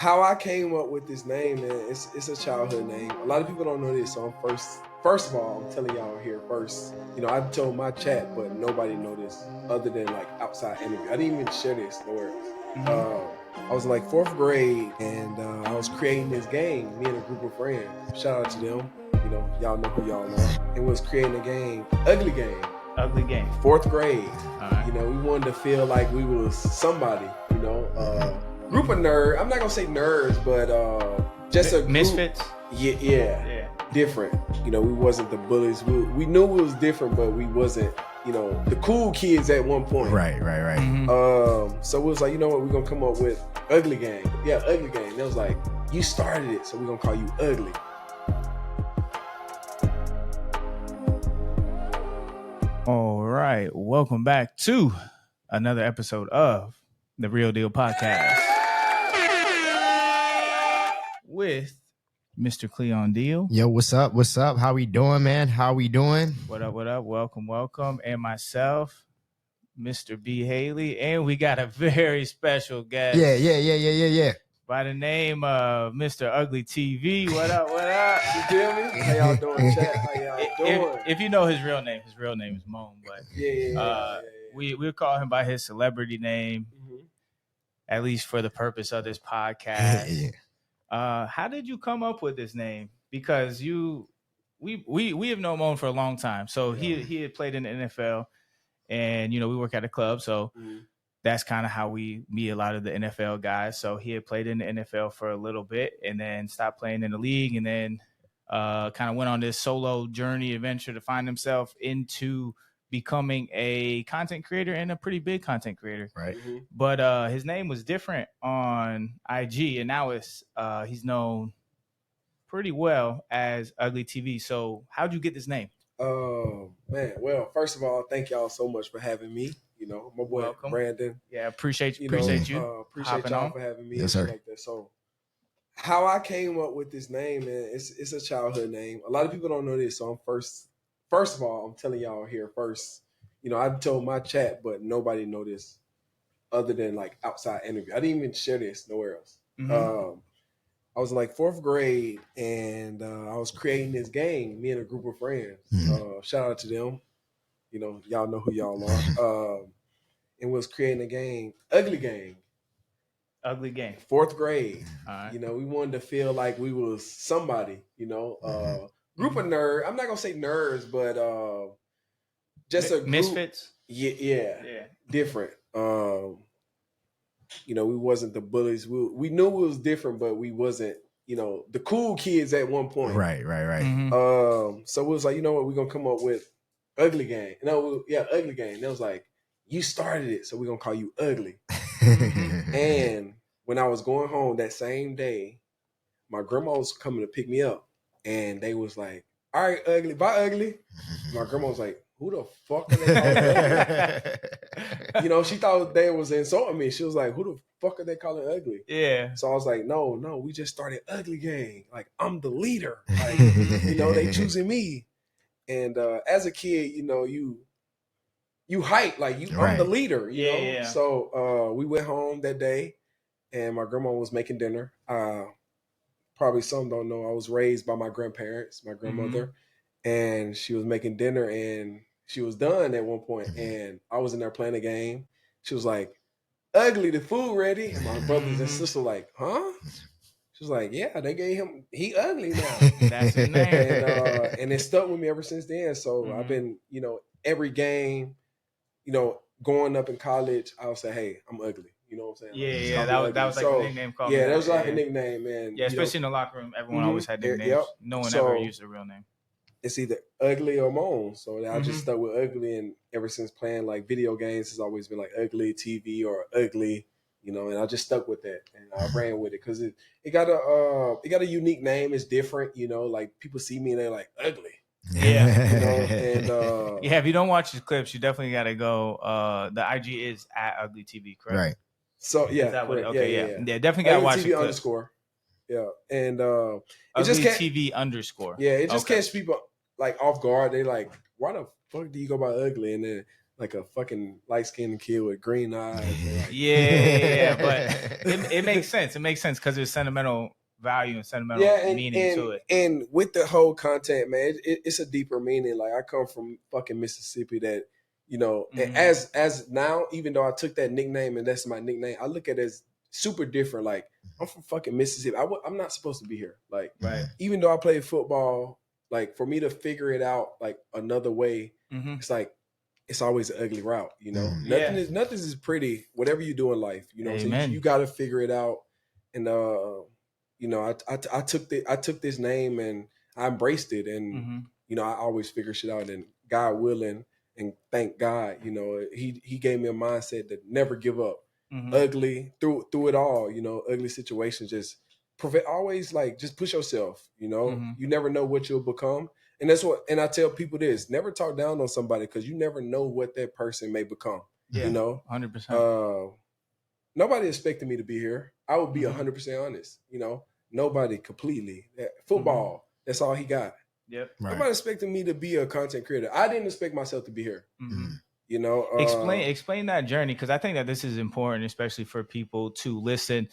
How I came up with this name, man, it's a childhood name. A lot of people don't know this, so I'm first of all, I'm telling y'all here first. I told my chat, but nobody know this other than like outside interview. I didn't even share this nowhere else. I was in like fourth grade, and I was creating this game. Me and a group of friends. Shout out to them. Y'all know who y'all are. And was creating a game, Ugly Game. Ugly Game. Fourth grade. All right. We wanted to feel like we was somebody. Group of nerds. I'm not gonna say nerds, but just a group. Misfits. Yeah. Different. We wasn't the bullies. We knew we was different, but we wasn't. The cool kids at one point. Right. Mm-hmm. So it was like, you know what, we're gonna come up with Ugly Game. Yeah, Ugly Game. It was like, you started it, so we're gonna call you Ugly. All right, welcome back to another episode of the Real Deal Podcast with Mr. Cleon Deal. Yo, what's up? How we doing, man? What up? Welcome. And myself, Mr. B. Haley. And we got a very special guest. Yeah. By the name of Mr. Ugly TV. What up? You feel me? How y'all doing, chat? How y'all doing? If you know his real name is Moan. But we'll call him by his celebrity name, at least for the purpose of this podcast. How did you come up with this name? Because we have known Moan for a long time. So he had played in the NFL, and we work at a club, so that's kind of how we meet a lot of the NFL guys. So he had played in the NFL for a little bit and then stopped playing in the league, and then kind of went on this solo journey adventure to find himself into becoming a content creator, and a pretty big content creator. Right. But his name was different on IG, and now he's known pretty well as Ugly TV. So how'd you get this name? Oh, man. Well, first of all, thank y'all so much for having me. My boy, Welcome. Brandon. Yeah, appreciate you. Appreciate y'all on. for having me. Yes, sir. Like that. So how I came up with this name, man, it's a childhood name. A lot of people don't know this, so I'm first of all, I'm telling y'all here first. I told my chat, but nobody know this other than like outside interview. I didn't even share this nowhere else. I was in like fourth grade, and I was creating this game, me and a group of friends. Shout out to them. Y'all know who y'all are. And was creating a game, Ugly Game. Ugly Game. Fourth grade. All right. We wanted to feel like we was somebody. Group of nerds. I'm not gonna say nerds, but just a group. Misfits. Yeah. Different. We wasn't the bullies. We knew we was different, but we wasn't, the cool kids at one point. Right. So it was like, you know what, we're gonna come up with Ugly Game. Ugly Game. And it was like, you started it, so we're gonna call you Ugly. And when I was going home that same day, my grandma was coming to pick me up, and they was like, all right, Ugly, bye, Ugly. My grandma was like, who the fuck are they calling Ugly? She thought they was insulting me. She was like, who the fuck are they calling Ugly? Yeah. So I was like, no, we just started Ugly Gang. Like, I'm the leader. Like, they choosing me. And as a kid, you hype, like I'm the leader, you know? Yeah. So we went home that day, and my grandma was making dinner. Probably some don't know, I was raised by my grandparents, my grandmother, and she was making dinner, and she was done at one point, and I was in there playing a game. She was like, Ugly, the food ready? And my brothers and sisters were like, huh? She was like, yeah, they gave him, he ugly now. That's his name. And it stuck with me ever since then. So I've been, every game, going up in college, I'll say, hey, I'm ugly. You know what I'm saying? Yeah. That was like a nickname called. Yeah, that was like a nickname, man. Yeah, especially in the locker room, everyone always had nicknames. Yep. No one ever used a real name. It's either Ugly or Moan. So I just stuck with Ugly, and ever since playing like video games, it's always been like Ugly TV or Ugly, and I just stuck with that, and I ran with it because it got a unique name. It's different, like people see me and they're like, Ugly. Yeah. And if you don't watch his clips, you definitely got to go. The IG is at Ugly TV, correct? Right. So yeah, yeah, definitely got to watch TV the underscore. Yeah, and Ugly it just TV underscore. Yeah, it just catch people like off guard. They like, why the fuck do you go by Ugly? And then like a fucking light skinned kid with green eyes. Yeah, but it makes sense. It makes sense because there's sentimental value and sentimental meaning to it. And with the whole content, man, it's a deeper meaning. Like I come from fucking Mississippi that, you know, as now, even though I took that nickname and that's my nickname, I look at it as super different. Like I'm from fucking Mississippi. I'm not supposed to be here. Like, even though I played football, like for me to figure it out like another way, it's like, it's always an ugly route, you know. Nothing is pretty. Whatever you do in life, you know. So you got to figure it out. And you know, I took this name and I embraced it, and you know, I always figure shit out. And God willing, and thank God, you know, He gave me a mindset that never give up. Ugly through it all, you know, ugly situations. Just always like just push yourself. You know, you never know what you'll become. And that's what, and I tell people this: never talk down on somebody because you never know what that person may become. Yeah, you know, 100%. Nobody expected me to be here. I would be 100% honest. You know, nobody completely. Football, that's all he got. Yep. Right. Nobody expected me to be a content creator. I didn't expect myself to be here. You know, explain that journey, because I think that this is important, especially for people to listen,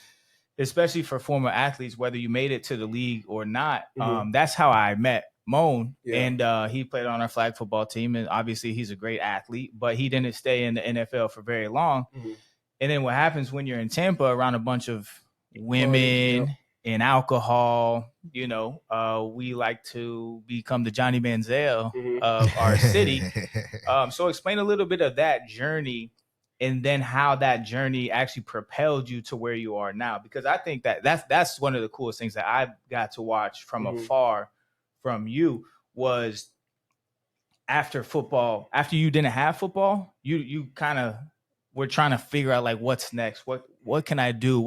especially for former athletes, whether you made it to the league or not. That's how I met Moan, and he played on our flag football team, and obviously he's a great athlete, but he didn't stay in the NFL for very long. And then what happens when you're in Tampa around a bunch of women and alcohol, you know, we like to become the Johnny Manziel of our city. So explain a little bit of that journey, and then how that journey actually propelled you to where you are now, because I think that that's one of the coolest things that I got to watch from afar from you was after football, after you didn't have football, you kind of were trying to figure out like, what's next? What can I do?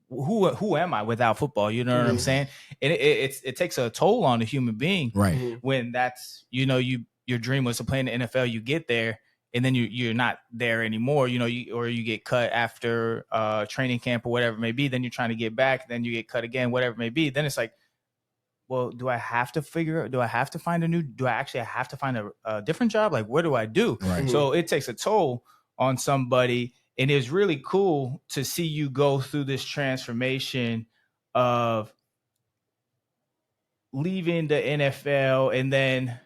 Who am I without football? You know what I'm saying? And it takes a toll on a human being, right? When that's, you know, your dream was to play in the NFL, you get there and then you're not there anymore, you know, or you get cut after training camp or whatever it may be, then you're trying to get back, then you get cut again, whatever it may be. Then it's like, well, do I have to find a different job? Like, what do I do? Right. So it takes a toll on somebody. And it's really cool to see you go through this transformation of leaving the NFL and then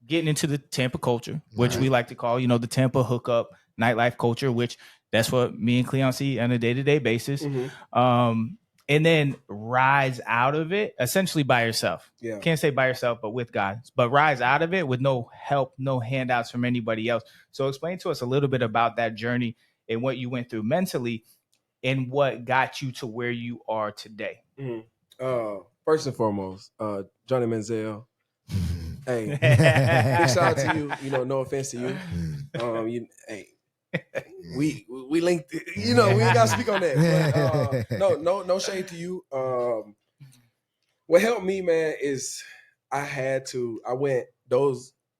getting into the Tampa culture, which we like to call, you know, the Tampa hookup nightlife culture, which that's what me and Cleon see on a day-to-day basis. And then rise out of it essentially by yourself. Yeah. Can't say by yourself, but with God. But rise out of it with no help, no handouts from anybody else. So explain to us a little bit about that journey and what you went through mentally and what got you to where you are today. First and foremost, Johnny Manziel. Hey, big shout out to you. You know, no offense to you. We linked, you know, we ain't gotta speak on that. But, no shade to you. What helped me, man, is I haven't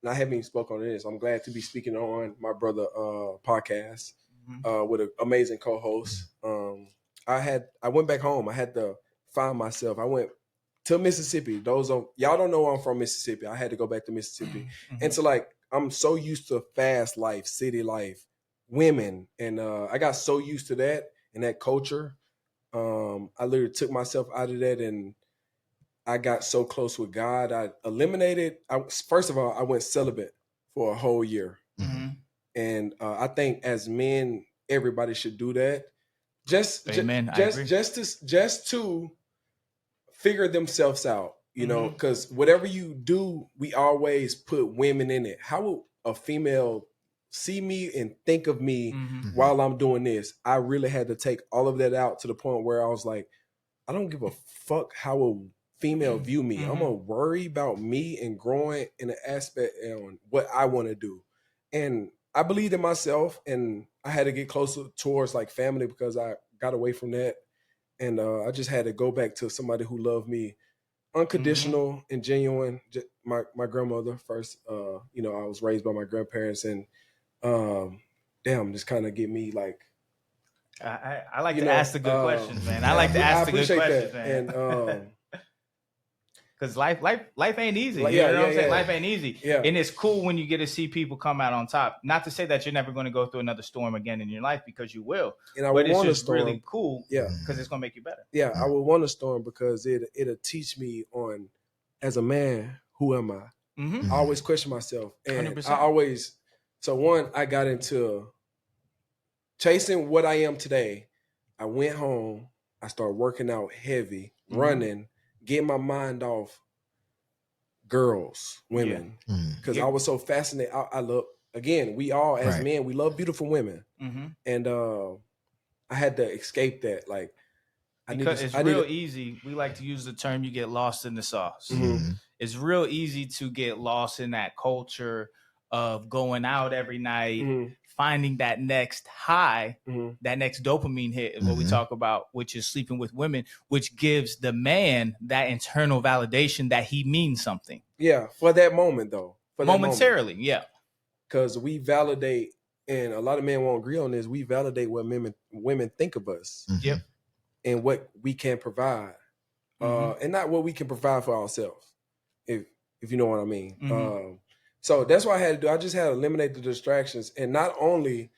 even spoke on this. I'm glad to be speaking on my brother podcast with an amazing co-host. I went back home. I had to find myself. I went to Mississippi. Y'all don't know I'm from Mississippi. I had to go back to Mississippi. And so like, I'm so used to fast life, city life, women. And I got so used to that and that culture. I literally took myself out of that, and I got so close with God. I eliminated, first of all, I went celibate for a whole year. And I think as men, everybody should do that. Just to figure themselves out, you know, because whatever you do, we always put women in it. How will a female see me and think of me while I'm doing this? I really had to take all of that out to the point where I was like, I don't give a fuck how a female view me. I'm gonna worry about me and growing in an aspect on what I want to do. And I believed in myself, and I had to get closer towards like family because I got away from that. And I just had to go back to somebody who loved me, unconditional and genuine. My grandmother first. You know, I was raised by my grandparents, and just kind of get me like. I like to ask the good questions, man. I like to ask the good questions, man. And Because life ain't easy. Like, you know what I'm saying? Life ain't easy. Yeah. And it's cool when you get to see people come out on top. Not to say that you're never going to go through another storm again in your life, because you will. But it's just really cool. Yeah. Because it's going to make you better. Yeah, I would want a storm because it'll teach me on, as a man, who am I? I always question myself. And 100%. I got into chasing what I am today. I went home. I started working out heavy, running, getting my mind off girls, women, because I was so fascinated. I love, again, we all as men, we love beautiful women, and I had to escape that. Like, it's real easy. We like to use the term, you get lost in the sauce. It's real easy to get lost in that culture of going out every night, finding that next high, that next dopamine hit is what we talk about, which is sleeping with women, which gives the man that internal validation that he means something. Yeah, for that moment, though. Momentarily, yeah. Because we validate, and a lot of men won't agree on this, we validate what women think of us. Yep. And what we can provide. And not what we can provide for ourselves, if you know what I mean. So that's what I had to do. I just had to eliminate the distractions. And not only,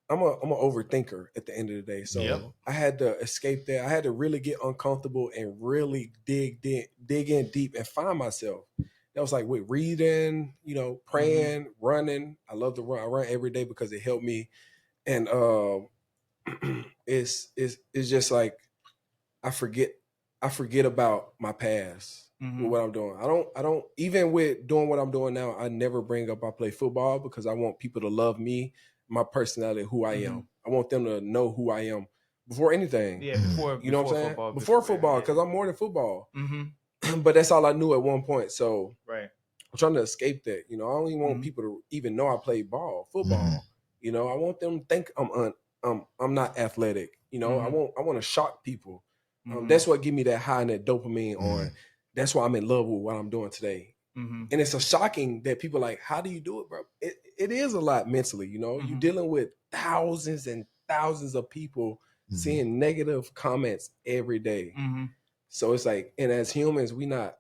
I'm an overthinker at the end of the day. So I had to escape that. I had to really get uncomfortable and really dig in deep and find myself. That was like with reading, praying, running. I love to run. I run every day because it helped me. And it's just like I forget about my past with what I'm doing. I don't even with doing what I'm doing now, I never bring up I play football because I want people to love me, my personality, who I am. I want them to know who I am before anything. Yeah, before you know what I'm saying? Football, before football, because I'm more than football. But that's all I knew at one point. So I'm trying to escape that. I don't even want people to even know I play football. I want them to think I'm not athletic. I want to shock people. That's what give me that high and that dopamine on. That's why I'm in love with what I'm doing today. And it's a shocking that people are like, how do you do it, bro? It is a lot mentally, You're dealing with thousands and thousands of people seeing negative comments every day. So it's like, and as humans, we're not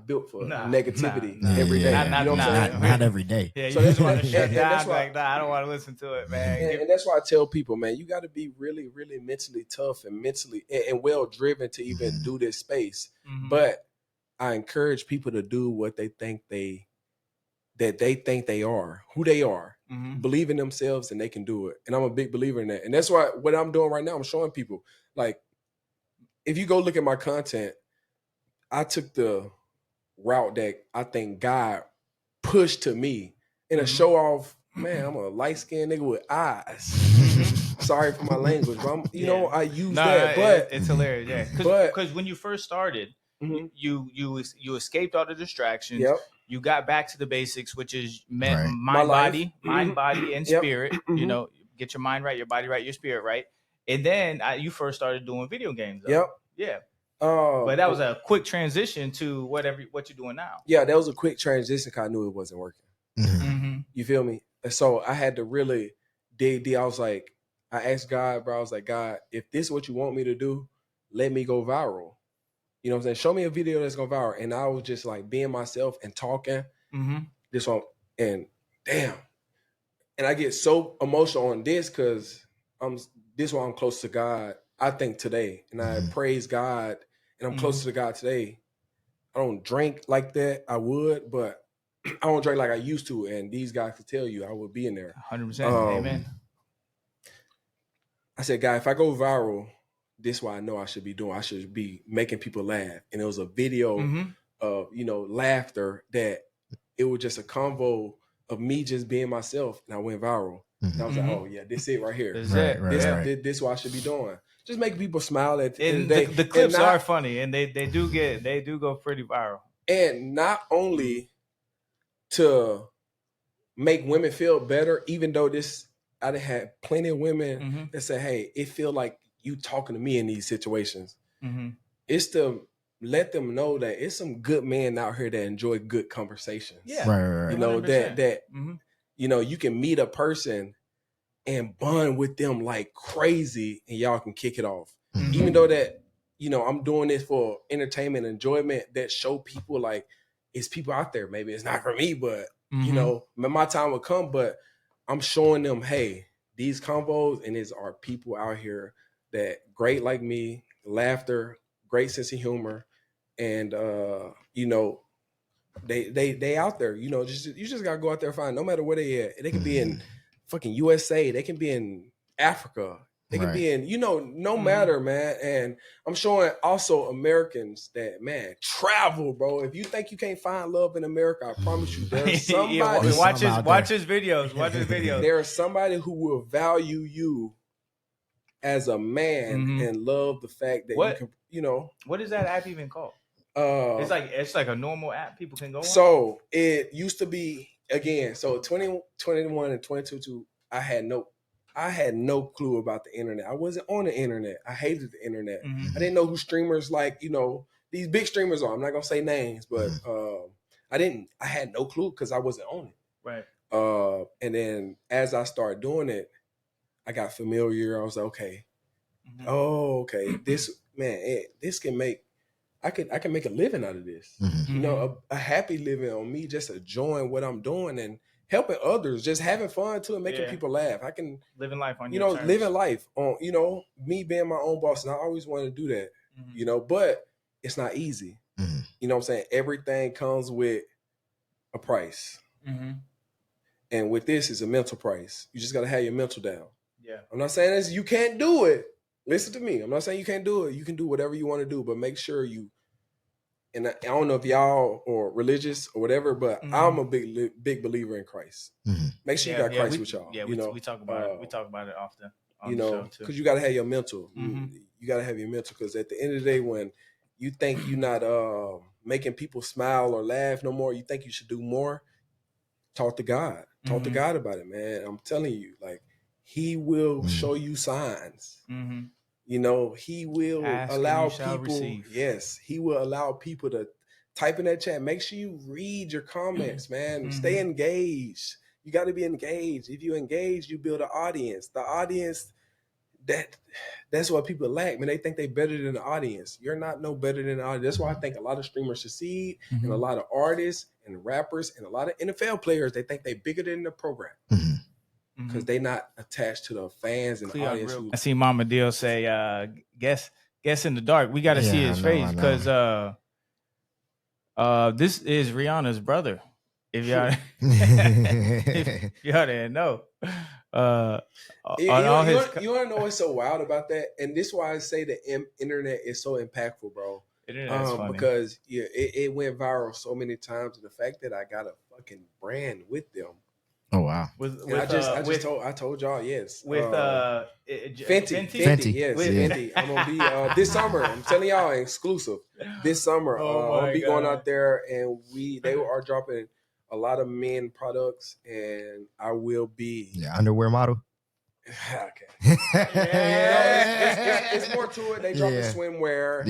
built for negativity every day. Not every day. Yeah, so that's why I don't want to listen to it, man. And that's why I tell people, man, you got to be really, really mentally tough and mentally and well driven to even do this space. But I encourage people to do what they think they are, who they are, believe in themselves, and they can do it. And I'm a big believer in that. And that's why what I'm doing right now, I'm showing people, like, if you go look at my content, I took the route that I think God pushed to me in a show off. Man, I'm a light-skinned nigga with eyes. Sorry for my language, but I use that. But it's hilarious, yeah. Because when you first started, you escaped all the distractions. Yep. You got back to the basics, which is mind, body, and spirit. Get your mind right, your body right, your spirit right. And then you first started doing video games. Though. Yeah. But that was a quick transition to what you're doing now. Yeah, that was a quick transition because I knew it wasn't working. You feel me? And so I had to really dig deep. I was like, I asked God, bro, I was like, God, if this is what you want me to do, let me go viral. You know what I'm saying? Show me a video that's going viral. And I was just like being myself and talking. This one, and damn. And I get so emotional on this because this why I'm close to God, I think, today. And I praise God. And I'm closer to God today. I don't drink like that. I would, but I don't drink like I used to. And these guys could tell you I would be in there. 100%. Amen. I said, God, if I go viral, this is what I know I should be doing. I should be making people laugh. And it was a video of, laughter that it was just a convo of me just being myself. And I went viral. And I was like, oh, yeah, this is it right here. This is what I should be doing. Just making people smile at the end of the day. The clips are funny, and they do go pretty viral. And not only to make women feel better, even though I done had plenty of women that say, hey, it feel like you talking to me in these situations. It's to let them know that it's some good men out here that enjoy good conversations. Yeah. Right. That you can meet a person and bond with them like crazy and y'all can kick it off. Even though that, I'm doing this for entertainment, enjoyment, that show people like it's people out there. Maybe it's not for me, but my time will come. But I'm showing them, hey, these combos and these are people out here that great like me, laughter, great sense of humor, and they out there. You just gotta go out there and find. No matter where they at, they can be in fucking USA, they can be in Africa. They can be in, no matter, man. And I'm showing also Americans that, man, travel, bro. If you think you can't find love in America, I promise you, there's somebody. Watch his videos. Watch his videos. There's somebody who will value you as a man and love the fact that you can, What is that app even called? It's like a normal app people can go on. So it used to be, again, so 2021 and 2022, I had no clue about the internet. I wasn't on the internet. I hated the internet. I didn't know who streamers like, these big streamers are. I'm not gonna say names, but I had no clue because I wasn't on it. Right. And then as I started doing it, I got familiar. I was like, okay, okay, this can make, I can make a living out of this. A happy living on me, just enjoying what I'm doing and helping others, just having fun too, and making people laugh. I can living life on your terms. Living life on, me being my own boss, and I always wanted to do that. But it's not easy. You know what I'm saying? Everything comes with a price. And with this, it's a mental price. You just got to have your mental down. Yeah. I'm not saying this, you can't do it. Listen to me. I'm not saying you can't do it. You can do whatever you want to do, but make sure you, and I don't know if y'all are religious or whatever, but I'm a big believer in Christ. Make sure you got Christ with y'all. Yeah, we talk about it. We talk about it often. Because you got to have your mental. You got to have your mental, because at the end of the day, when you think you're not making people smile or laugh no more, you think you should do more, talk to God. Talk to God about it, man. I'm telling you, like, he will show you signs. He will allow people. Yes, he will allow people to type in that chat. Make sure you read your comments, man. Stay engaged. You got to be engaged. If you engage, you build an audience. The audience, that's what people lack, man. They think they better than the audience. You're not no better than the audience. That's why I think a lot of streamers succeed, and a lot of artists and rappers and a lot of NFL players, they think they bigger than the program. Because they not attached to the fans and the audience. I see Mama Deal say, guess in the dark. We got to see his face, because this is Rihanna's brother. If y'all, if y'all didn't know. You want to know what's so wild about that? And this is why I say the internet is so impactful, bro. It's funny. Because it went viral so many times. And the fact that I got a fucking brand with them. Oh wow! I told y'all, yes. With Fenty, yes, Fenty. I'm gonna be this summer. I'm telling y'all, exclusive. This summer, I'm gonna be going out there, and they are dropping a lot of men products, and I will be underwear model. Okay. It's more to it. They drop the swimwear,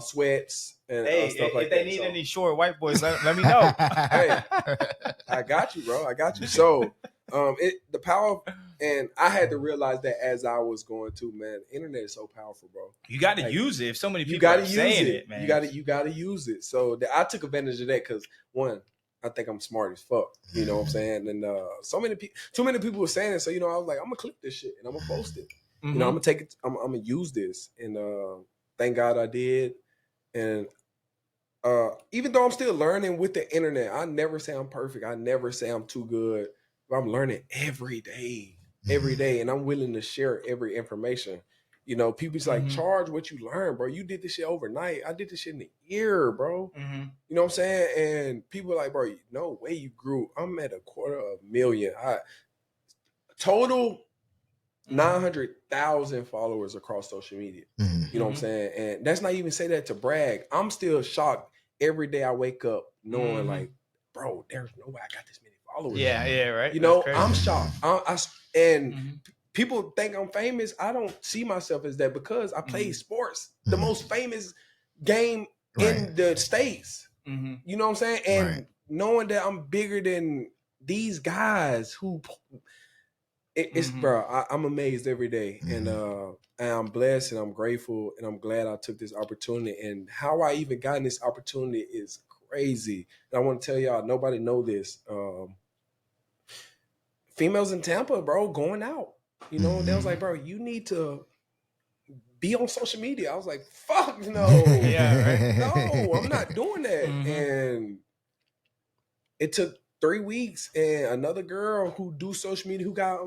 sweats, and stuff like that. If they need any short white boys, let me know. Hey, I got you, bro. I got you. So, the power, and I had to realize that as I was going to, man. The internet is so powerful, bro. You got to use it. If so many people are saying it, man, you got to use it. So I took advantage of that because I think I'm smart as fuck. You know what I'm saying? And too many people were saying it. So, I was like, I'm going to clip this shit and I'm going to post it. I'm going to take it. I'm going to use this. And thank God I did. And even though I'm still learning with the internet, I never say I'm perfect. I never say I'm too good. But I'm learning every day. And I'm willing to share every information. People's like, charge what you learn, bro. You did this shit overnight. I did this shit in a year, bro. You know what I'm saying? And people are like, bro, no way you grew. I'm at 250,000. Total 900,000 followers across social media. You know what I'm saying? And that's not even say that to brag. I'm still shocked every day I wake up knowing like, bro, there's no way I got this many followers. Yeah, right. I'm shocked. People think I'm famous. I don't see myself as that because I play sports, the most famous game in the States. You know what I'm saying? And knowing that I'm bigger than these guys who It's bro. I'm amazed every day, and I'm blessed, and I'm grateful, and I'm glad I took this opportunity. And how I even got this opportunity is crazy. And I want to tell y'all, nobody know this. Females in Tampa, bro, going out. You know, they was like, bro, you need to be on social media. I was like, fuck no. Yeah, right? No, I'm not doing that. And it took 3 weeks, and another girl who do social media, who got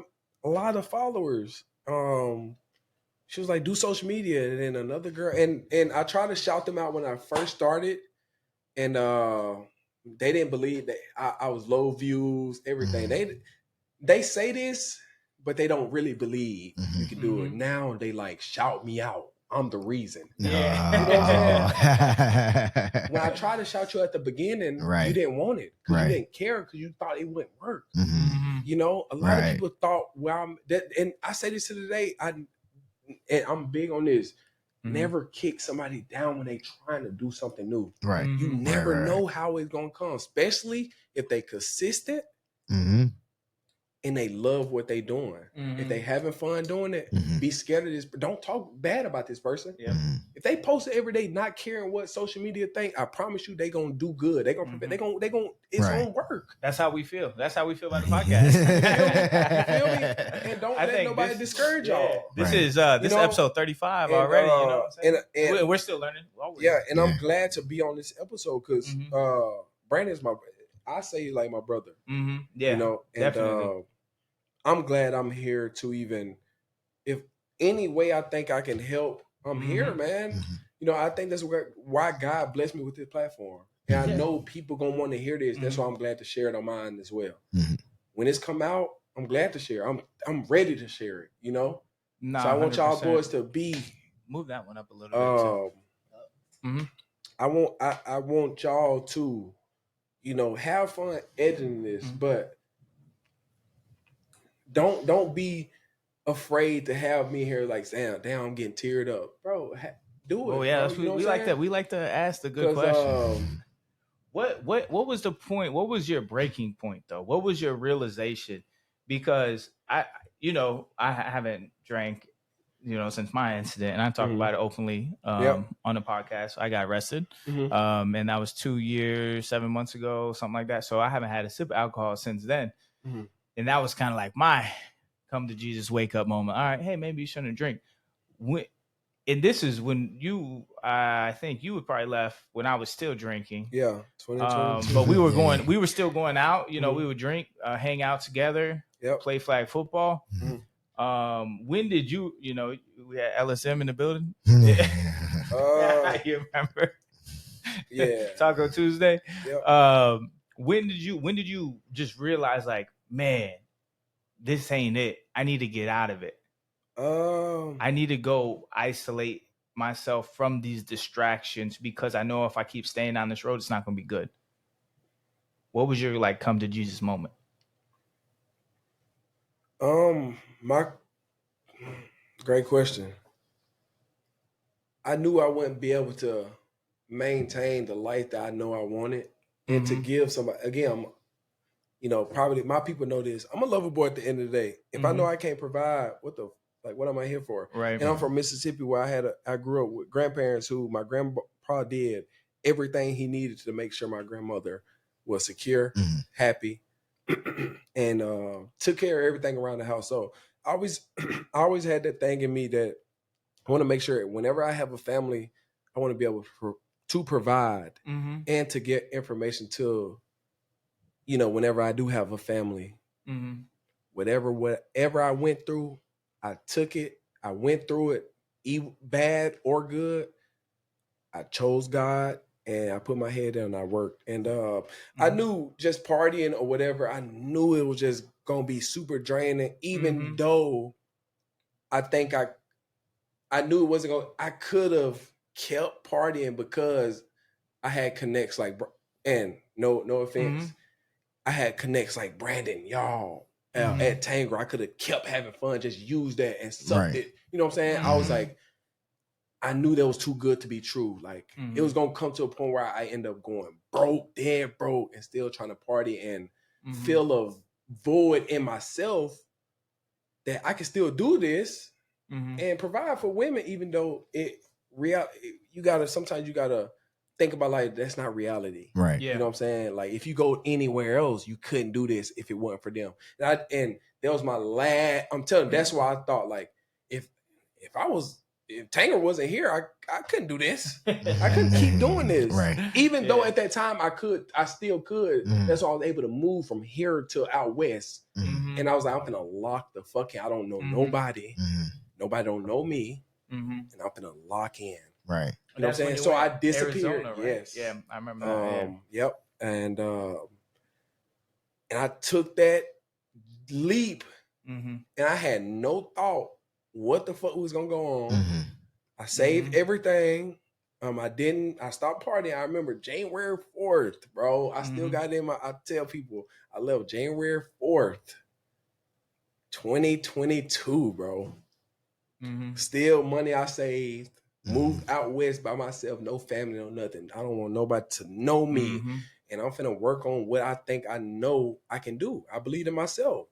a lot of followers, she was like, do social media. And then another girl, and I tried to shout them out when I first started, and they didn't believe that I was low views, everything. They say this, but they don't really believe you can do it. Now they like shout me out. I'm the reason. Yeah. You know what I'm saying? When I tried to shout you at the beginning, you didn't want it. You didn't care because you thought it wouldn't work. You know, a lot of people thought, well, and I say this to today, and I'm big on this. Never kick somebody down when they trying to do something new. Right. You never know how it's gonna come, especially if they consistent and they love what they doing. If they having fun doing it, be scared of this. Don't talk bad about this person. If they post it every day, not caring what social media think, I promise you they gonna do good. They gonna it's gonna work. That's how we feel. That's how we feel about the podcast. You feel me? And don't let nobody discourage y'all. This is episode 35 and, already. You know what I'm saying? And we're still learning. And I'm glad to be on this episode because Brandon's I say like my brother. Yeah, you know, and definitely. I'm glad I'm here to even, if any way I think I can help, I'm here, man. You know, I think that's why God blessed me with this platform. And I know people gonna want to hear this. That's why I'm glad to share it on mine as well. When it's come out, I'm glad to share. I'm ready to share it, you know? So I want 100%. Y'all boys to move that one up a little bit. I want y'all to, you know, have fun editing this, but don't be afraid to have me here like saying, damn, I'm getting teared up. Bro, do it. Oh yeah, we like that. We like to ask the good questions. What was the point? What was your breaking point though? What was your realization? Because I haven't drank, since my incident, and I talk about it openly on the podcast. I got arrested, and that was 2 years, 7 months ago, something like that. So I haven't had a sip of alcohol since then. And that was kind of like my come to Jesus wake up moment. All right, hey, maybe you shouldn't drink. And this is when I think you would probably left when I was still drinking. Yeah, 2022. But we were still going out. You know, we would drink, hang out together, play flag football. When did you we had LSM in the building? You remember? Yeah. Taco Tuesday. Yep. When did you just realize like, man, this ain't it. I need to get out of it. I need to go isolate myself from these distractions because I know if I keep staying down this road, it's not going to be good. What was your like come to Jesus moment? My great question. I knew I wouldn't be able to maintain the life that I know I wanted, and to give somebody again. Probably my people know this. I'm a lover boy at the end of the day. If I know I can't provide, what am I here for? Right. And I'm from Mississippi, where I grew up with grandparents who my grandpa did everything he needed to make sure my grandmother was secure, happy, and took care of everything around the house. So I always had that thing in me that I want to make sure whenever I have a family, I want to be able to provide and to get information to, whenever I do have a family, whatever I went through, I took it. I went through it, bad or good. I chose God and I put my head down and I worked. And I knew just partying or whatever, I knew it was just going to be super draining, even though I think I knew it wasn't going to, I could have kept partying because I had connects like, and no offense, I had connects like Brandon, y'all. At Tanger, I could have kept having fun, just used that and sucked it. You know what I'm saying? I was like, I knew that was too good to be true. Like it was gonna come to a point where I end up going dead broke, and still trying to party and feel a void in myself that I can still do this and provide for women, even though sometimes you gotta think about like that's not reality. Right. Yeah. You know what I'm saying? Like if you go anywhere else, you couldn't do this if it wasn't for them. And that was my last. I'm telling you, that's why I thought like if Tanger wasn't here, I couldn't do this. I couldn't keep doing this. Right. Even though at that time I still could. That's why I was able to move from here to out west. And I was like, I'm gonna lock the fuck in. I don't know nobody. Nobody don't know me. And I'm gonna lock in. Right. You know what I'm saying? So I disappeared. Arizona, right? Yes. Yeah, I remember that. Yep. And I took that leap and I had no thought what the fuck was gonna go on. I saved everything. I stopped partying. I remember January 4th, bro. I still got in I tell people I left January 4th, 2022, bro. Still money I saved, moved out west by myself, no family, no nothing. I don't want nobody to know me. And I'm finna work on what I think I know I can do. I believe in myself.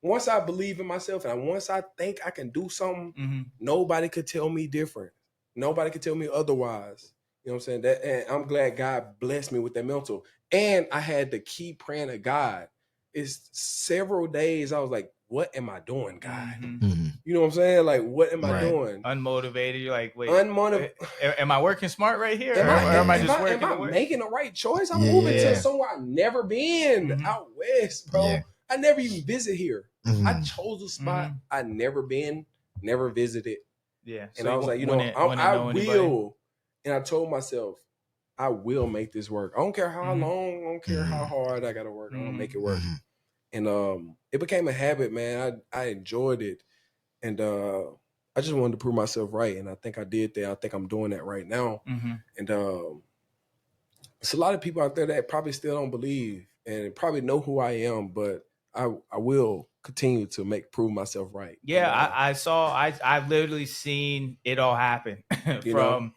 Once I believe in myself and once I think I can do something, nobody could tell me different. Nobody could tell me otherwise. You know what I'm saying? And I'm glad God blessed me with that mental. And I had to keep praying to God. It's several days I was like, what am I doing, God? You know what I'm saying? Like, what am I doing? Unmotivated. You're like, wait, am I working smart right here? Am I making the right choice? I'm moving to somewhere I've never been, out west, bro. Yeah. I never even visit here. I chose a spot I never been, never visited. Yeah. And so I was like, I will. And I told myself, I will make this work. I don't care how long, I don't care how hard I gotta work. I'm gonna make it work. And it became a habit, man. I enjoyed it. And I just wanted to prove myself right. And I think I did that. I think I'm doing that right now. And there's a lot of people out there that probably still don't believe and probably know who I am, but I will continue to prove myself right. Yeah, I've literally seen it all happen from,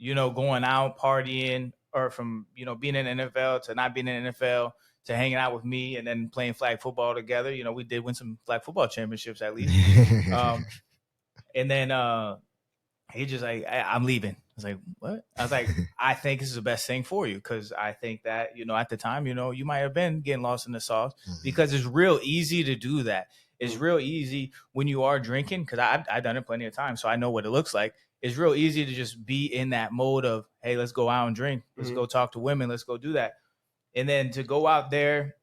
going out partying or from, being in the NFL to not being in the NFL to hanging out with me and then playing flag football together. We did win some flag football championships at least. And then he just like, I'm leaving. I was like, what? I was like, I think this is the best thing for you because I think that, at the time, you might have been getting lost in the sauce because it's real easy to do that. It's real easy when you are drinking because I've done it plenty of times, so I know what it looks like. It's real easy to just be in that mode of, hey, let's go out and drink. Let's go talk to women. Let's go do that. And then to go out there,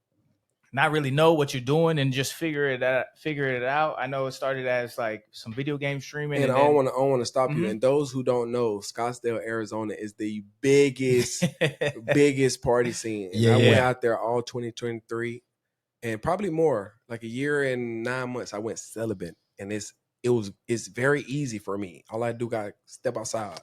not really know what you're doing and just figure it out. I know it started as like some video game streaming. And I don't want to stop you. And those who don't know, Scottsdale, Arizona is the biggest party scene. And I went out there all 2023 and probably more, like a year and 9 months. I went celibate, and it's very easy for me. All I do got step outside,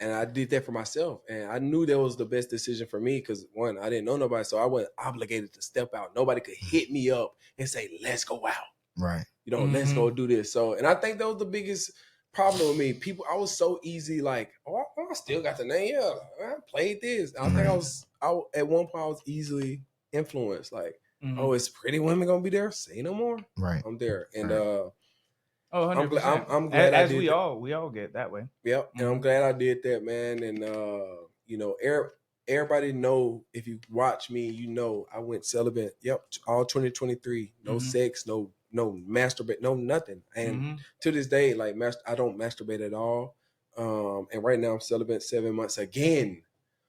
and I did that for myself. And I knew that was the best decision for me because, one, I didn't know nobody. So I wasn't obligated to step out. Nobody could hit me up and say, let's go out. Right. Let's go do this. So, and I think that was the biggest problem with me. I was so easy, like, I still got the name. Yeah, I played this. I think at one point I was easily influenced. Like, is Pretty Women going to be there? Say no more. Right. I'm there. And, 100%. I'm glad as we all get that way. Yep. And I'm glad I did that, man. And everybody know, if you watch me, I went celibate. Yep. All 2023. No sex, no masturbate, no nothing. And to this day, like I don't masturbate at all. And right now I'm celibate 7 months again.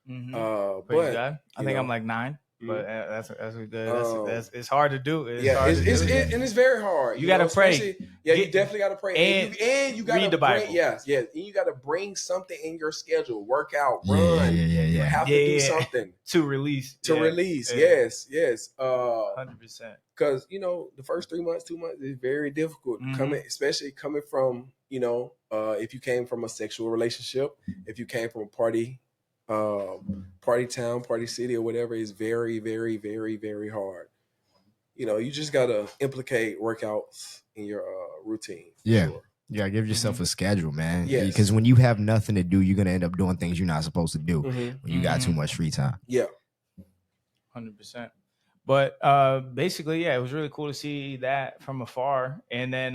But I think I'm like 9. But that's a good. It's hard to do. It's very hard. You gotta pray. You definitely gotta pray. And you gotta read the Bible. Yes. And you gotta bring something in your schedule. Work out, run. You have to do something to release. Yes. 100%. Because the first 3 months, 2 months is very difficult. Especially coming from if you came from a sexual relationship, if you came from a party town, party city, or whatever, is very, very, very, very hard. You just gotta implicate workouts in your routine. Yeah. Sure. You gotta give yourself a schedule, man. Yes. Because when you have nothing to do, you're gonna end up doing things you're not supposed to do when you got too much free time. Yeah. 100%. But basically, yeah, it was really cool to see that from afar, and then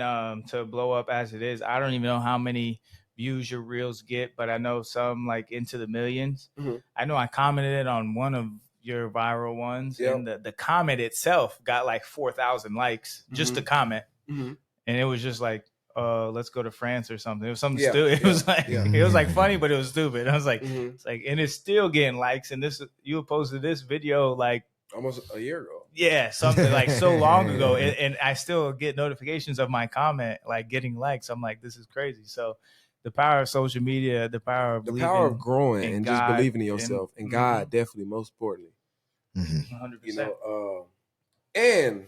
to blow up as it is. I don't even know how many views your reels get, but I know some like into the millions. Mm-hmm. I know I commented on one of your viral ones, and the comment itself got like 4,000 likes, just the comment, and it was just like, let's go to France or something. It was something stupid. It was like it was like funny, but it was stupid. I was like, it's like, and it's still getting likes. And this, you posted this video like almost a year ago. Yeah, something like so long ago, and I still get notifications of my comment like getting likes. I'm like, this is crazy. So the power of social media, the power of growing and God, just believing in yourself and God, definitely most importantly. 100%. You know, and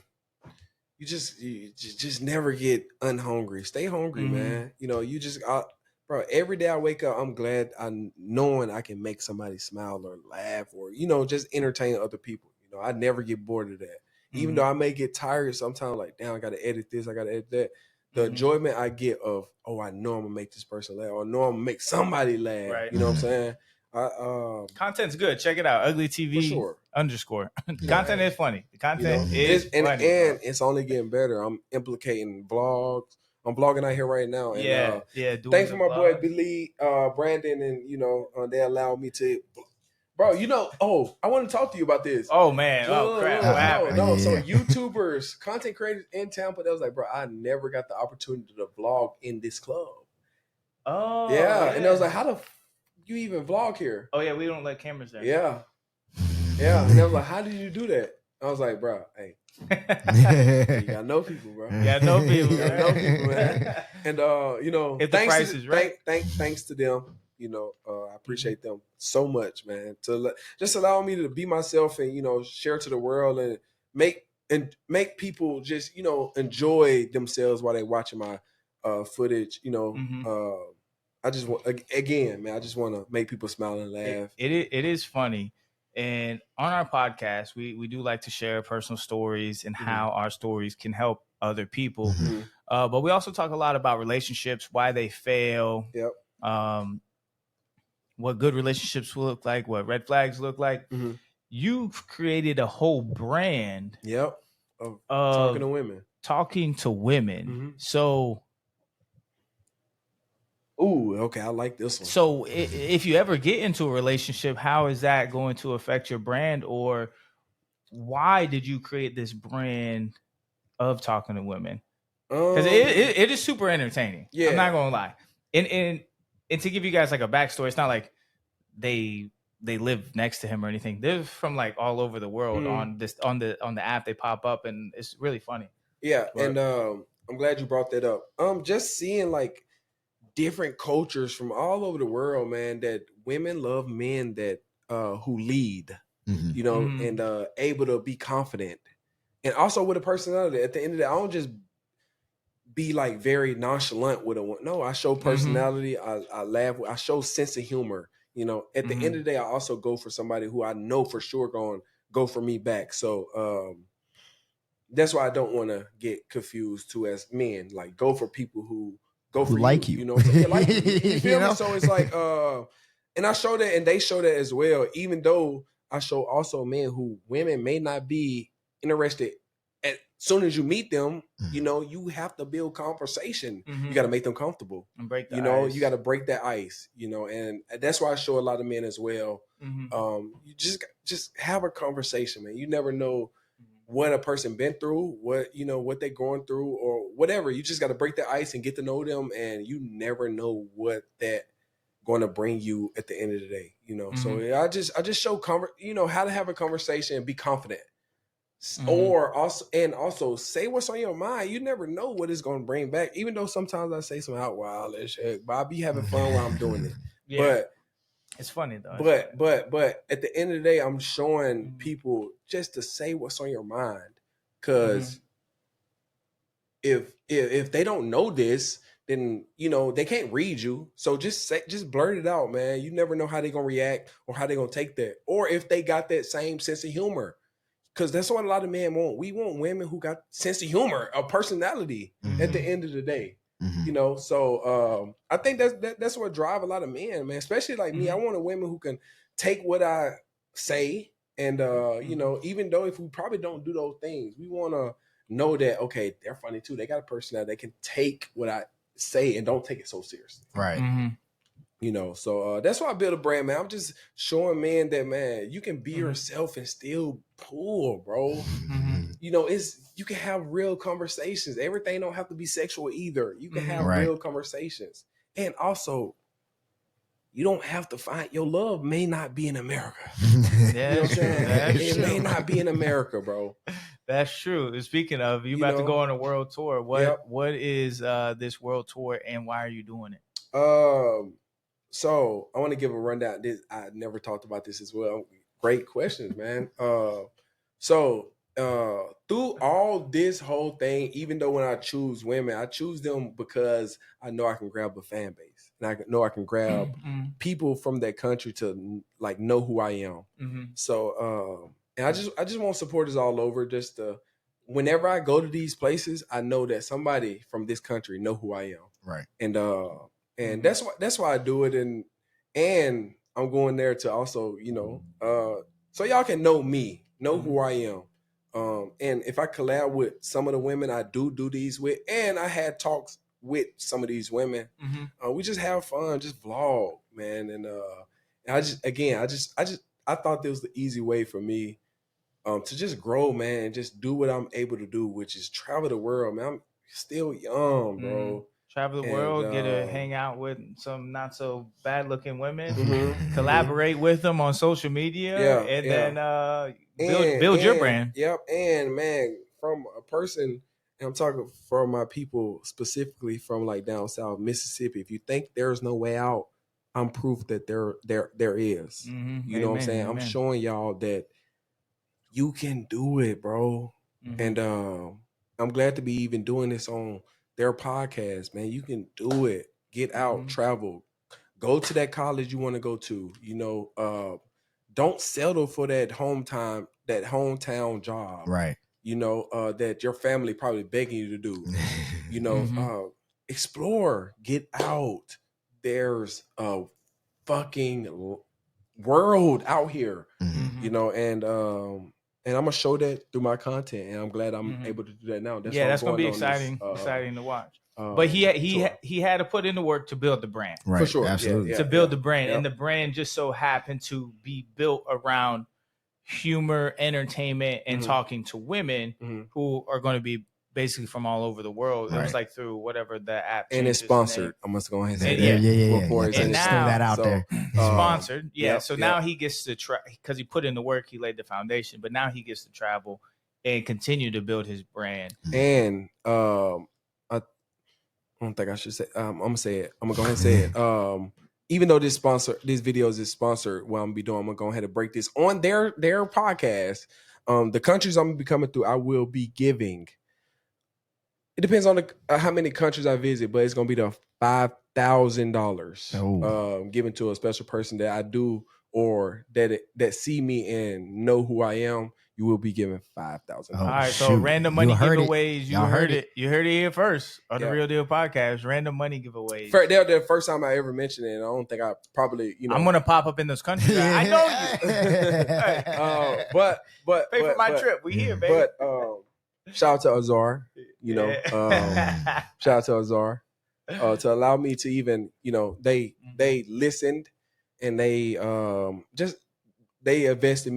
you just never get unhungry. Stay hungry, man. You know, you just bro, every day I wake up, I'm glad knowing I can make somebody smile or laugh or, you know, just entertain other people. You know, I never get bored of that. Even though I may get tired sometimes, like, damn, I got to edit this, I got to edit that. The enjoyment I get of, I know I'm going to make this person laugh, or I know I'm going to make somebody laugh. Right. You know what I'm saying? Content's good. Check it out. Ugly TV _. Content is funny. The content is funny. And it's only getting better. I'm implicating vlogs. I'm blogging out here right now. And, thanks for my boy Billy, Brandon, and you know they allow me to, bro. You know, I want to talk to you about this. Oh man, crap! What happened? No. So YouTubers, content creators in Tampa, that was like, bro, I never got the opportunity to vlog in this club. Oh yeah, and I was like, how the you even vlog here? Oh yeah, we don't let cameras there. Yeah, and I was like, how did you do that? I was like, bro, hey. You gotta know people, bro. You gotta know people, man. And you know, if the price is right, thanks to them. You know, I appreciate them so much, man. To just allow me to be myself and, you know, share to the world and make people just, you know, enjoy themselves while they're watching my footage. You know, I just want, again, man, I just want to make people smile and laugh. It is funny. And on our podcast, we do like to share personal stories and how our stories can help other people. But we also talk a lot about relationships, why they fail. What good relationships look like, what red flags look like. You've created a whole brand. Of talking to women. So, ooh, okay, I like this one. So if you ever get into a relationship, how is that going to affect your brand, or why did you create this brand of talking to women? Because it is super entertaining. I'm not gonna lie. And to give you guys like a backstory, it's not like they live next to him or anything. They're from like all over the world on the app. They pop up and it's really funny. Yeah, and I'm glad you brought that up. Just seeing like different cultures from all over the world, man, that women love men that who lead, you know, and able to be confident, and also with a personality. At the end of the day, I don't just be like very nonchalant with a one. No, I show personality. I laugh. I show sense of humor. You know, at the end of the day, I also go for somebody who I know for sure going to go for me back. So that's why I don't want to get confused too as men. Like, go for people who go for like you. You know, so like you feel me? So it's like, and I show that, and they show that as well. Even though I show also men who women may not be interested. As soon as you meet them, you know, you have to build conversation. You got to make them comfortable and break the you know, ice. You got to break that ice, you know, and that's why I show a lot of men as well. You just have a conversation, man. You never know what a person been through, what they're going through or whatever. You just got to break the ice and get to know them, and you never know what that going to bring you at the end of the day, you know. So I just show how to have a conversation and be confident. Or also say what's on your mind. You never know what it's going to bring back. Even though sometimes I say some out wild shit, but I be having fun while I'm doing it. But it's funny though. But at the end of the day, I'm showing people just to say what's on your mind. Because if they don't know this, then you know they can't read you. So just blurt it out, man. You never know how they're gonna react or how they're gonna take that, or if they got that same sense of humor. Because that's what a lot of men want. We want women who got sense of humor, a personality at the end of the day. You know, so I think that's what drive a lot of men, man. Especially like me. I want a woman who can take what I say And you know, even though if we probably don't do those things, we want to know that okay, they're funny too. They got a personality. They can take what I say and don't take it so seriously. Right. You know, so that's why I build a brand, man. I'm just showing men that, man, you can be yourself and still pull, bro. You know, you can have real conversations. Everything don't have to be sexual either. You can have real conversations. And also, you don't have to find your love may not be in America. You know what I'm saying? It may not be in America, bro. That's true. Speaking of, you about to go on a world tour. What is this world tour and why are you doing it? So I want to give a rundown. I never talked about this as well. Great questions, man. So through all this whole thing, even though when I choose women, I choose them because I know I can grab a fan base, and I know I can grab people from that country to like know who I am. So and I just want supporters all over. Just whenever I go to these places, I know that somebody from this country know who I am. Right. And that's why I do it, and I'm going there to also, you know, so y'all can know me, know who I am. And if I collab with some of the women I do these with, and I had talks with some of these women, we just have fun, just vlog, man. And I thought there was the easy way for me to just grow, man, and just do what I'm able to do, which is travel the world, man. I'm still young, bro. Travel the world, get to hang out with some not so bad looking women, collaborate with them on social media, then build your brand. Yep. And man, from a person, and I'm talking for my people specifically from like down south Mississippi, if you think there's no way out, I'm proof that there is. You know what I'm saying? Amen. I'm showing y'all that you can do it, bro. And I'm glad to be even doing this on their podcast, man. You can do it. Get out, travel, go to that college you want to go to. You know, don't settle for that hometown job. Right. You know, that your family probably begging you to do. You know, explore, get out. There's a fucking world out here. You know, and I'm gonna show that through my content, and I'm glad I'm able to do that now. That's gonna be exciting to watch. But he had to put in the work to build the brand, right? For sure, absolutely. To build the brand, and the brand just so happened to be built around humor, entertainment, and talking to women who are going to be basically from all over the world. Right. It was like through whatever the app, and it's sponsored. I must go ahead and say that. And now that out there, sponsored. So now he gets to try because he put in the work. He laid the foundation, but now he gets to travel and continue to build his brand. And I don't think I should say. I'm gonna say it. I'm gonna go ahead and say it. Even though this videos is sponsored, what I'm gonna be doing, I'm gonna go ahead and break this on their podcast. The countries I'm gonna be coming through, I will be giving. It depends on how many countries I visit, but it's gonna be the $5,000 given to a special person that I do or that see me and know who I am. You will be given $5,000. All right, so random money giveaways. You heard it. You heard it here first on the Real Deal Podcast. Random money giveaways. They're the first time I ever mentioned it, and I don't think I probably, you know. I'm gonna pop up in this country. I know you. But pay for my trip. We here, baby. But shout out to Azar. You know, shout out to Azar to allow me to even, you know, they listened and they invested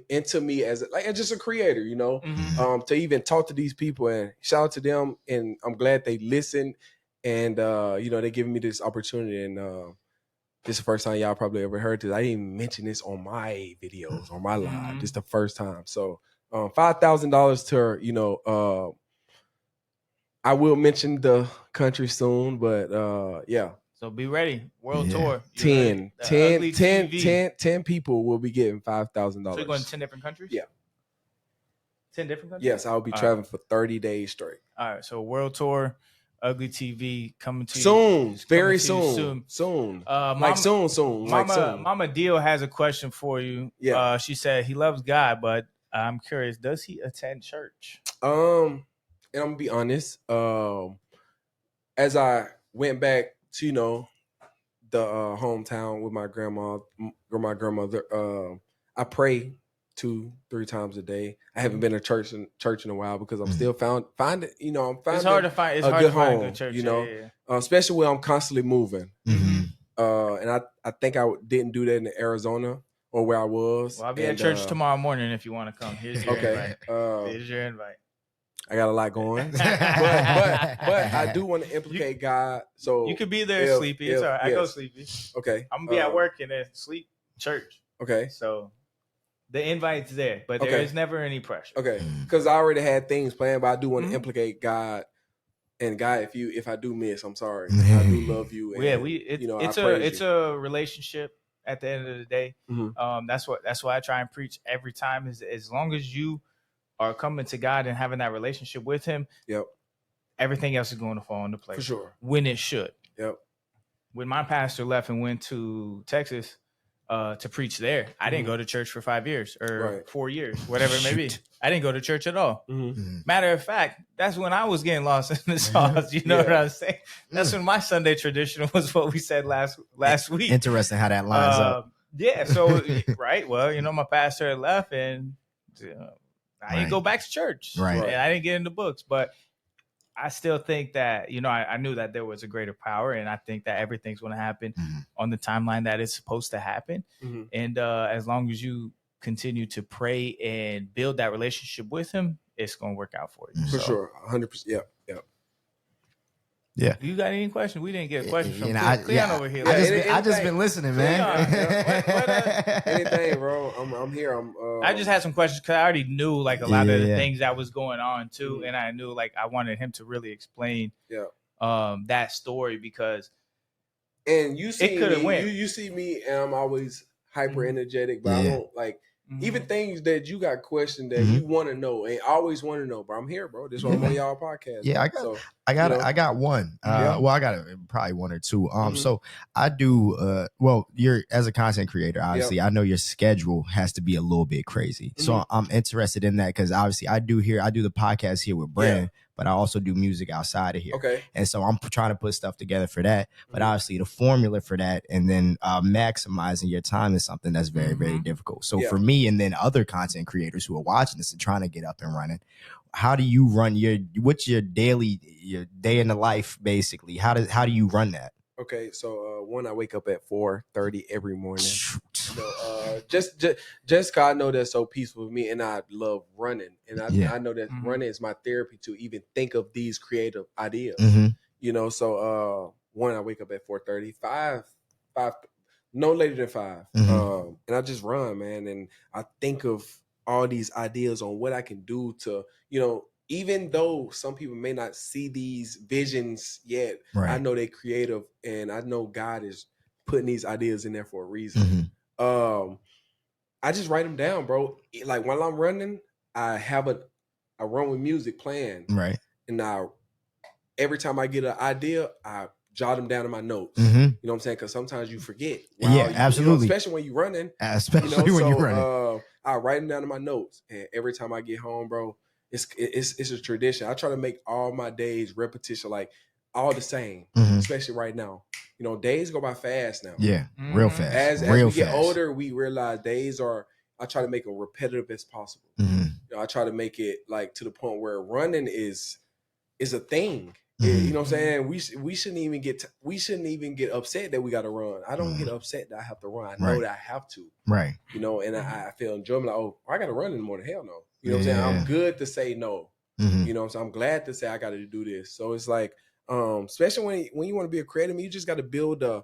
into me as just a creator, you know, to even talk to these people, and shout out to them. And I'm glad they listened, and you know, they giving me this opportunity. And this is the first time y'all probably ever heard this. I didn't even mention this on my videos, on my live. This is the first time. So $5,000 to, you know, I will mention the country soon, but yeah. So be ready. World tour. 10 people will be getting $5,000. So you're going to 10 different countries? Yeah. 10 different countries? Yes, I'll be traveling for 30 days straight. All right. So world tour, Ugly TV coming to soon. You. Very soon. Soon. Mama Deal has a question for you. Yeah. She said he loves God, but I'm curious, does he attend church? And I'm gonna be honest. As I went back to, you know, the hometown with my grandmother, I I pray 2-3 times a day. I haven't been to church in a while because I'm still finding. It's hard to find. It's a hard good to find home. a good church. Especially when I'm constantly moving. Mm-hmm. And I think I didn't do that in Arizona or where I was. Well, I'll be at church tomorrow morning if you want to come. Here's your invite. Here's your invite. I got a lot going, but I do want to implicate God. So you could be there sleepy. It's all right. I go sleepy. Okay, I'm gonna be at work and then sleep church. Okay, so the invite's there, but there is never any pressure. Okay, because I already had things planned, but I do want to implicate God. And God, if I do miss, I'm sorry. I do love you. And, it's a relationship. At the end of the day, that's why I try and preach every time. Is as long as you are coming to God and having that relationship with Him, everything else is going to fall into place. For sure. When it should. Yep. When my pastor left and went to Texas to preach there, I didn't go to church for 5 years or 4 years, whatever it may be. I didn't go to church at all. Matter of fact, that's when I was getting lost in the sauce. You know what I'm saying? That's when my Sunday tradition was what we said last week. Interesting how that lines up. Yeah. So, right. Well, my pastor had left and I didn't go back to church. Right. And I didn't get into books, but I still think that, I knew that there was a greater power, and I think that everything's going to happen on the timeline that it's supposed to happen. And as long as you continue to pray and build that relationship with Him, it's going to work out for you. For sure. 100%. Yep. Yeah. You got any questions? We didn't get questions from Cleon over here. I just been listening, man. Anything, bro. I'm here. I just had some questions because I already knew a lot of the things that was going on too, and I knew I wanted him to really explain that story because. And you see me, you see me, and I'm always hyper energetic, but I don't even things that you got questioned that you want to know and always want to know, bro. I'm here, bro. This is why I'm on y'all podcast. Yeah, I got one. Well, I got probably one or two. So I do. Well, you're as a content creator, obviously, I know your schedule has to be a little bit crazy. So I'm interested in that because obviously I do the podcast here with Brandon. But I also do music outside of here. Okay. And so I'm trying to put stuff together for that. But obviously the formula for that and then maximizing your time is something that's very, very difficult. So for me and then other content creators who are watching this and trying to get up and running, how do you run what's your day in the life, basically? How do you run that? Okay, so I wake up at 4:30 every morning. Just cause I know that's so peaceful for me, and I love running, and I know that running is my therapy to even think of these creative ideas. So I wake up at 4:30, 5, no later than 5, and I just run, man, and I think of all these ideas on what I can do to, even though some people may not see these visions yet, I know they're creative, and I know God is putting these ideas in there for a reason. I just write them down, bro. Like while I'm running, I run with music playing, right? And every time I get an idea, I jot them down in my notes. You know what I'm saying? Because sometimes you forget. Absolutely. Especially when you're running. I write them down in my notes, and every time I get home, bro. It's a tradition. I try to make all my days repetition, like all the same, especially right now. Days go by fast now. Yeah, real fast. As we get older, we realize I try to make them repetitive as possible. I try to make it to the point where running is a thing. You know what I'm saying? We shouldn't even get upset that we got to run. I don't get upset that I have to run. I know that I have to. Right. And I feel enjoyment I got to run in the morning. Hell no. You know what I'm saying? I'm good to say no. You know what I'm saying? I'm glad to say I got to do this. So it's especially when you want to be a creative, you just got to build a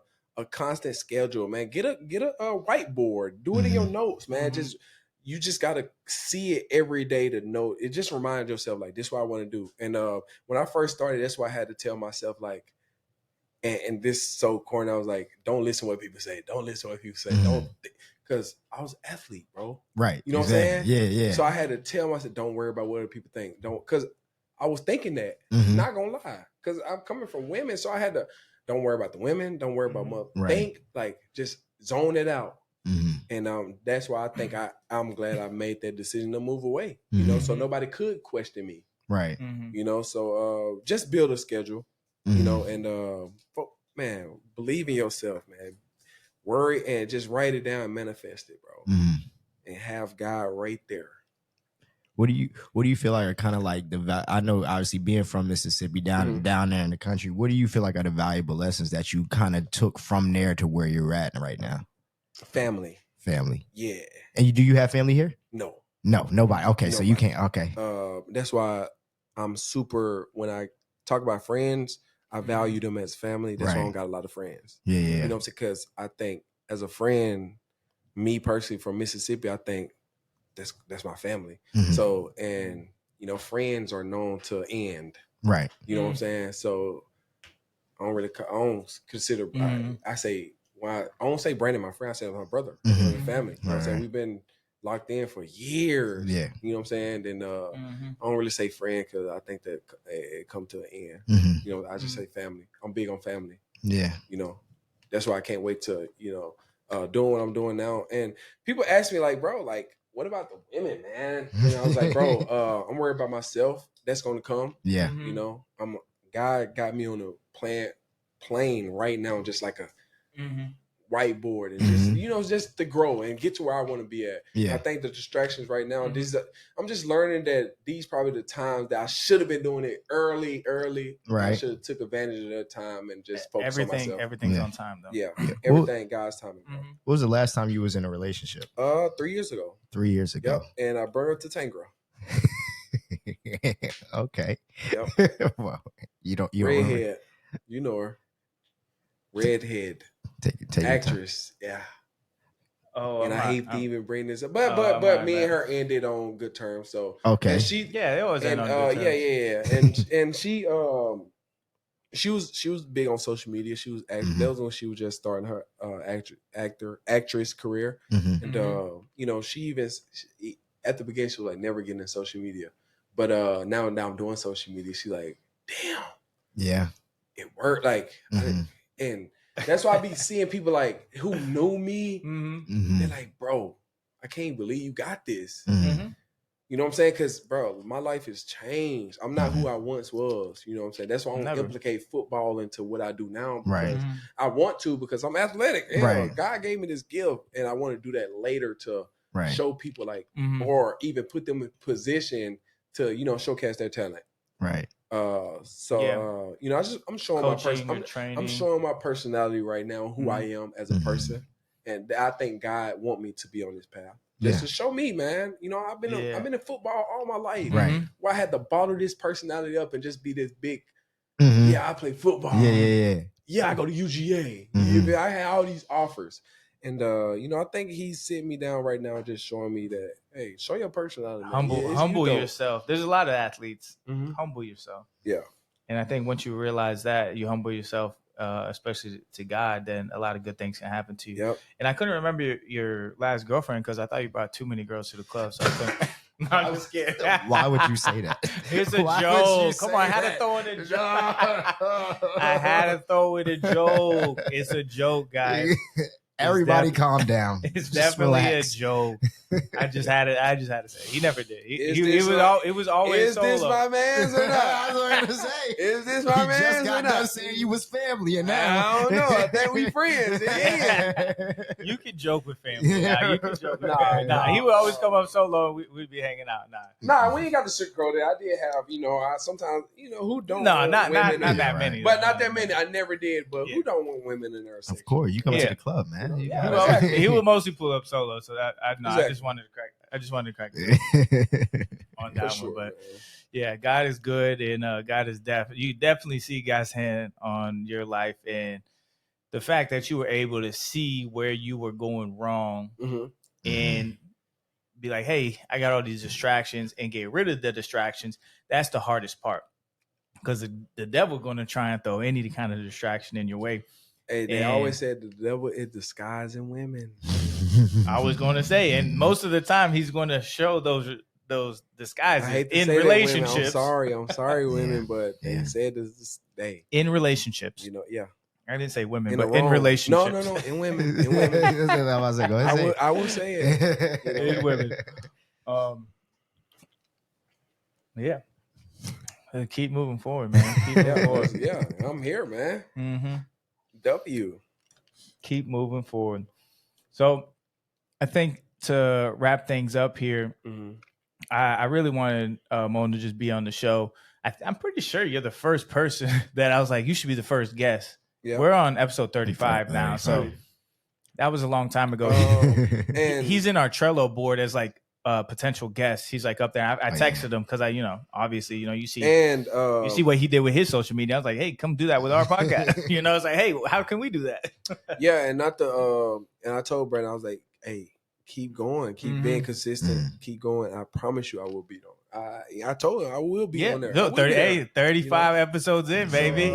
constant schedule, man. Get a whiteboard. Do it in your notes, man. You just got to see it every day to know. It just reminds yourself, this is what I want to do. And when I first started, that's why I had to tell myself, and this is so corny. I was like, don't listen to what people say. Don't listen to what people say. Don't. Because I was an athlete, bro. Right. You know what I'm saying? Yeah. So I had to tell myself, don't worry about what other people think. Because I was thinking that. Not going to lie. Because I'm coming from women. So I had to, don't worry about the women. Don't worry about mother. Think, just zone it out. And that's why I think I'm glad I made that decision to move away. So nobody could question me. Right. So just build a schedule, and man, believe in yourself, man. Worry and just write it down and manifest it, bro. And and have God right there. What do you feel like are kind of like I know obviously being from Mississippi down there in the country, what do you feel like are the valuable lessons that you kind of took from there to where you're at right now? Family. Yeah. And do you have family here? No, nobody. Okay, so you can't. Okay. That's why I'm super. When I talk about friends, I value them as family. That's why I don't got a lot of friends. Yeah. You know what I'm saying? Because I think as a friend, me personally from Mississippi, I think that's my family. So, and you know, friends are known to end. Right. You know what I'm saying? So I don't consider. I don't say Brandon my friend. I say my brother, my family. You know what I'm saying? We've been locked in for years. Yeah. You know what I'm saying? And I don't really say friend because I think that it come to an end. You know, I just say family. I'm big on family. Yeah. You know, that's why I can't wait to, you know, doing what I'm doing now. And people ask me like, bro, like, what about the women, man? And I was like, bro, I'm worried about myself. That's going to come. Yeah. You know, God got me on a plane right now, just like a whiteboard, and just you know, just to grow and get to where I want to be at. Yeah. I think the distractions right now, I'm just learning that these probably the times that I should have been doing it early. Right. I should have took advantage of that time and just focus on myself. Everything's on time though. Yeah. Everything God's timing. What was the last time you was in a relationship? 3 years ago. 3 years ago. Yep. And I burned to Tangra. Okay. Yep. Well, you redhead. You know her. Redhead. Take actress. Yeah. Oh, and I hate to even bring this up, but me and her ended on good terms. So okay, and she it was on good terms. and she was big on social media. She was that was when she was just starting her actress career, and you know, she at the beginning she was like never getting in social media, but now I'm doing social media. She like, damn, yeah, it worked. Like and. That's why I be seeing people like who knew me. They're like, bro, I can't believe you got this. You know what I'm saying? Because, bro, my life has changed. I'm not who I once was. You know what I'm saying? That's why I don't implicate football into what I do now. Because I want to, because I'm athletic. Yeah, God gave me this gift, and I want to do that later to show people like, or even put them in position to, you know, showcase their talent. Right. You know, I'm showing I'm showing my personality right now, who I am as a person, and I think God want me to be on this path. Just to show me, man. You know, I've been in football all my life. Right. Where I had to bottle this personality up and just be this big. Yeah, I play football. Yeah, I go to UGA. I had all these offers. And you know, I think he's sitting me down right now, just showing me that, hey, show your personality. Humble yourself. There's a lot of athletes. Humble yourself. Yeah. And I think once you realize that, you humble yourself, especially to God, then a lot of good things can happen to you. Yep. And I couldn't remember your last girlfriend because I thought you brought too many girls to the club. So I couldn't. No, I'm just kidding. Why would you say that? It's a joke. Come on, I had to throw in a joke. I had to throw in a joke. It's a joke, guys. Everybody calm down. It's definitely relax. A joke. I just had to say. He never did. It was always is solo. Is this my man's or not? I was going to say. Is this my man's just got done saying you was family, and now I don't know. I think we friends. You can joke with family. Nah, you can joke with family. Nah, he would always come up solo. We'd be hanging out. Nah, we ain't got the sugarcoat it. I did have, you know, sometimes, you know, who don't? No, not that many. But not that many. I never did. But who don't want women in their section? Of course, you come to the club, man. He would mostly pull up solo, so I just wanted to crack. I just wanted to crack on that one, but yeah, God is good, and God is you definitely see God's hand on your life, and the fact that you were able to see where you were going wrong and be like, hey, I got all these distractions, and get rid of the distractions. That's the hardest part, because the devil going to try and throw any kind of distraction in your way. Hey, they always said the devil is disguising women. I was going to say, and most of the time he's going to show those disguises in relationships. I'm sorry, women, but they said this in relationships. You know, yeah. I didn't say women, but in relationships. No, in women. In women. I will say it. In women. Yeah. Keep moving forward, man. Keep moving forward. Yeah, I'm here, man. W. Keep moving forward. So I think to wrap things up here, I really wanted Moan to just be on the show. I'm pretty sure you're the first person that I was like, you should be the first guest. Yep. We're on episode 35 now, so that was a long time ago. And he's in our Trello board as like potential guest. He's like up there. I texted him because obviously, you see, and you see what he did with his social media. I was like, hey, come do that with our podcast. It's like, hey, how can we do that? Yeah, and not the and I told Brandon, I was like, hey, keep going, keep being consistent, keep going. I promise you, I will be on. I told him I will be on there. No, 35 episodes in, baby.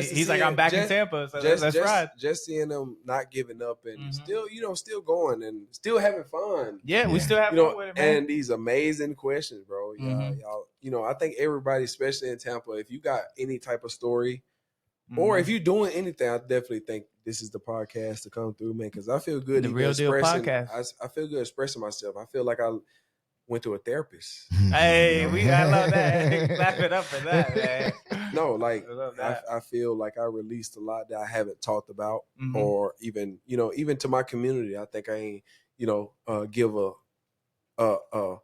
He's like, I'm back in Tampa, so let's ride. Just seeing them not giving up and still going and still having fun. Yeah, we still have fun with it, man. And these amazing questions, bro. Y'all, I think everybody, especially in Tampa, if you got any type of story or if you're doing anything, I definitely think this is the podcast to come through, man, because I feel good. The Real Deal Podcast. I feel good expressing myself. I feel like I went to a therapist. Hey, I love that. Clap it up for that, man. No, like I feel like I released a lot that I haven't talked about, or even to my community. I think I ain't give a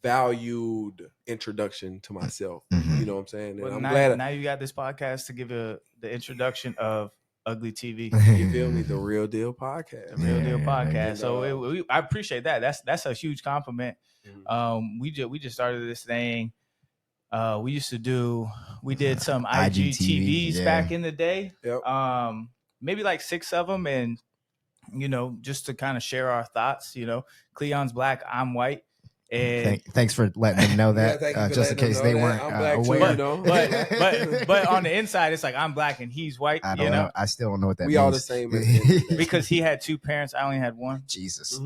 valued introduction to myself. You know what I'm saying? And well, I'm glad now you got this podcast to give the introduction of Ugly TV. You feel me? The Real Deal Podcast. The Real Deal Podcast. So I appreciate that. That's a huge compliment. We just started this thing. We did some IGTVs back in the day. Yep. Maybe like 6 of them, and just to kind of share our thoughts. Cleon's black, I'm white. And thanks for letting them know that, just in case they weren't aware. But on the inside, it's like I'm black and he's white. I don't know. I still don't know what that means. We all the same. Because he had 2 parents, I only had 1. Jesus.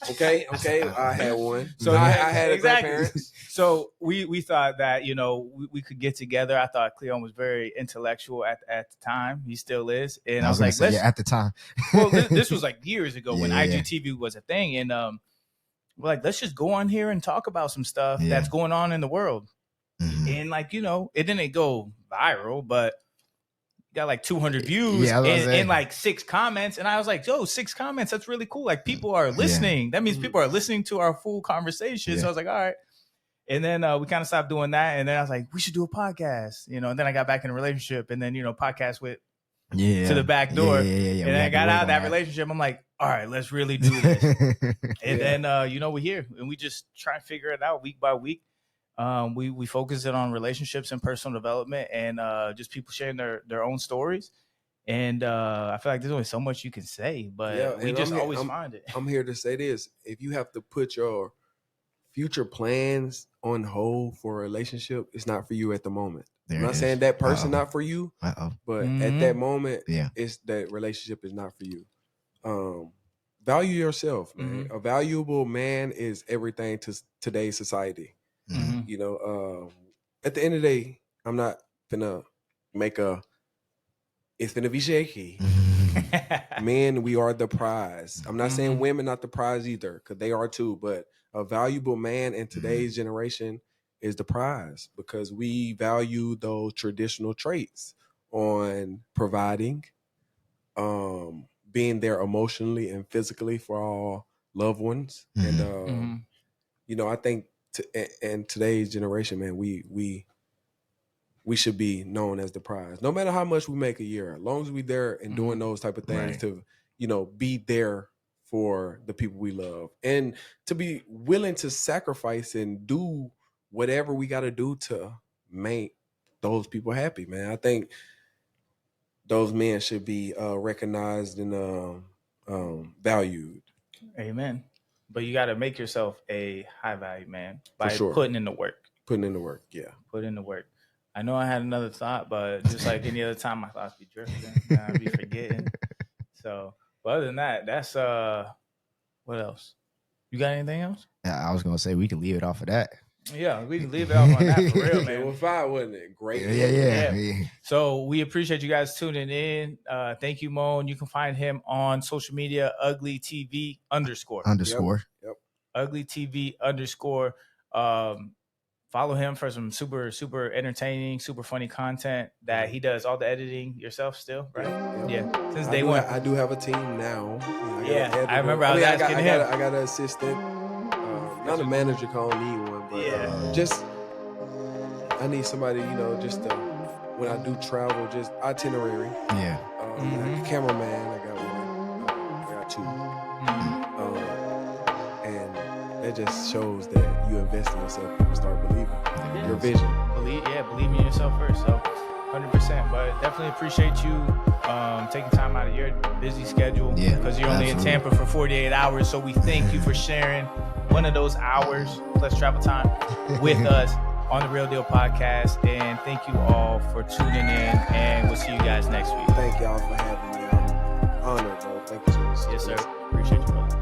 Okay. I had 1. So I had a grandparents. So we thought that we could get together. I thought Cleon was very intellectual at the time. He still is. And I was like, at the time. Well, this was like years ago when IGTV was a thing, and we're like, let's just go on here and talk about some stuff that's going on in the world. And it didn't go viral, but got like 200 views and like 6 comments. And I was like, 6 comments. That's really cool. Like people are listening. That means people are listening to our full conversation. So I was like, all right. And then we kind of stopped doing that. And then I was like, we should do a podcast, and then I got back in a relationship, and then, podcast went to the back door. And then I got out of that relationship. I'm like, all right, let's really do this. And then, we're here, and we just try and figure it out week by week. We focus it on relationships and personal development, and just people sharing their own stories. And I feel like there's only so much you can say, but we just always find it. I'm here to say this. If you have to put your future plans on hold for a relationship, it's not for you at the moment. I'm not saying that person not for you, but at that moment, it's that relationship is not for you. Value yourself, man. A valuable man is everything to today's society. At the end of the day, I'm not gonna make it's gonna be shaky. Men, we are the prize. I'm not saying women not the prize either, because they are too, but a valuable man in today's generation is the prize, because we value those traditional traits on providing, being there emotionally and physically for our loved ones. And I think in today's generation, man, we should be known as the prize. No matter how much we make a year, as long as we there and doing those type of things to, be there for the people we love, and to be willing to sacrifice and do whatever we got to do to make those people happy, man. I think those men should be recognized and valued. Amen. But you got to make yourself a high value man by putting in the work. Putting in the work, yeah. Put in the work. I know I had another thought, but just like any other time, my thoughts be drifting. I'd be forgetting. So, but other than that, that's what else? You got anything else? Yeah, I was gonna say we can leave it off of that. Yeah, we can leave it off on that for real, man. It was fine, wasn't it? Great. Yeah. So we appreciate you guys tuning in. Thank you, Moan. You can find him on social media, uglytv_. Underscore. Yep. uglytv_. follow him for some super entertaining, super funny content that he does all the editing yourself still, right? Yeah. Since day one. I do have a team now. I remember I was asking him. I got an assistant. Not a manager, cause I don't need one, but just I need somebody, just when I do travel, just itinerary. Yeah. Like a cameraman, I got one. I got two. And that just shows that you invest in yourself. People start believing your vision. Believe in yourself first. So 100%. But definitely appreciate you taking time out of your busy schedule. Yeah. Because you're only in Tampa for 48 hours. So we thank you for sharing one of those hours plus travel time with us on the Real Deal Podcast. And thank you all for tuning in. And we'll see you guys next week. Thank y'all for having me. I'm honored, bro. Thank you so much. Yes, sir. Appreciate you, brother.